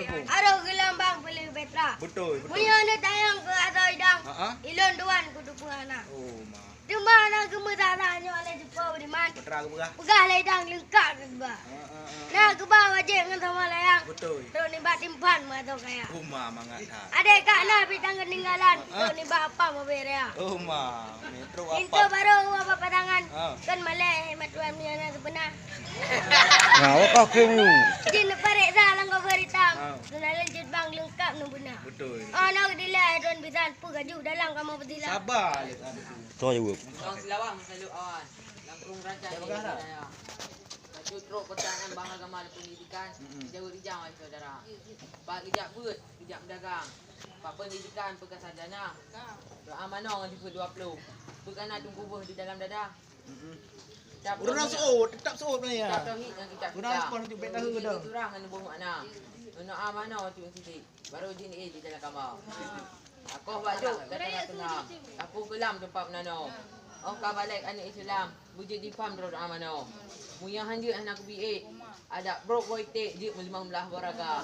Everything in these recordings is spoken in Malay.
Aduh gelambang beli Petra. Betul. Punya ada tayang ke atau idang. Ilon tuan kudu puana. Oh, ma. Di mana gemetaranya oleh jumpa di mana? Petra ke Pegah ledang lengkap ke bah. Nah ke bawah je dengan sama layang. Betul. Terus ni bat timpan atau kaya. Oh, ma mangat ha. Ada kak na pitang keninggalan. Terus ni bapa mau berea. Oh, ma. Metro Itu apa? baru apa padangan. Kan malai matuan ni anak sebenar. Nah, kau kemu. Jin parek salang kau beritang. Sudah lanjut bang lengkap nu benar. Betul. Oh nak dilai tuan bisan pu gaju dalam kamu berdila. Sabar lihat ada tu. Kau jawab. Orang Silawang selalu awan. Lampung rancang ini saya. Baju truk petangan bang agama dan pendidikan. Jauh rijang oleh saudara. Pak ijak buat, ijak berdagang. Pak pendidikan pekas sarjana. Doa manong di 20. Berkana tunggu buah di dalam dada. Urang suut, tetap suut ni ya. Tak tauhid yang kita. Urang sepon tu bet tahu dah. Urang kan buah makna. Ono amano tu sini. Baru jini di dalam kamar. Aku baju datang tengah. Aku kelam tempat menano. Oh ka balik anak Islam. Bujud di pam ro amano. Muya handi anak BA. Ada bro boy te je melimang belah waraga.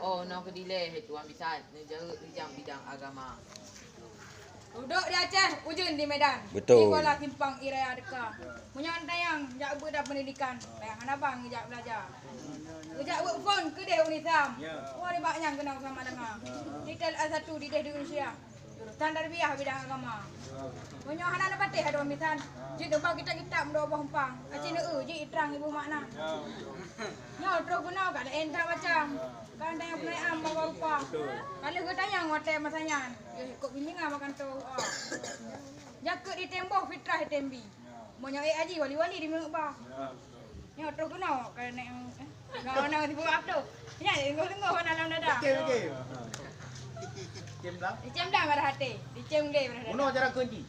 Oh no kedile itu ambisan. Nejau bidang agama. Duduk di Aceh, ujung di Medan. Betul. Di Kuala Simpang Iraya Deka. Punya tayang, jak budak pendidikan. Tayang abang, jak belajar. Jak buat phone ke dia Unisam. Wah, dia banyak kenal sama dengar. Detail A1 di Indonesia. Standar biah bidang agama. Punya anak patih ada misan. Jadi depan kita mendoa hempang. Aceh je terang ibu makna. Nyaw terus guna kat entah macam. Kan tayang pelayam bawa rupa. Kalau ke tayang hotel masanya. Kok bimbingan makan tu. Jakut di tembok fitrah di tembi. Mau nyai aji wali-wali di mengubah. Nyaw terus guna kan nek nak di buat tu. Ya, tengok-tengok dalam dada. Okey. Kem dah. Dicem dah pada hati. Dicem dia pada dada. Uno cara kunci.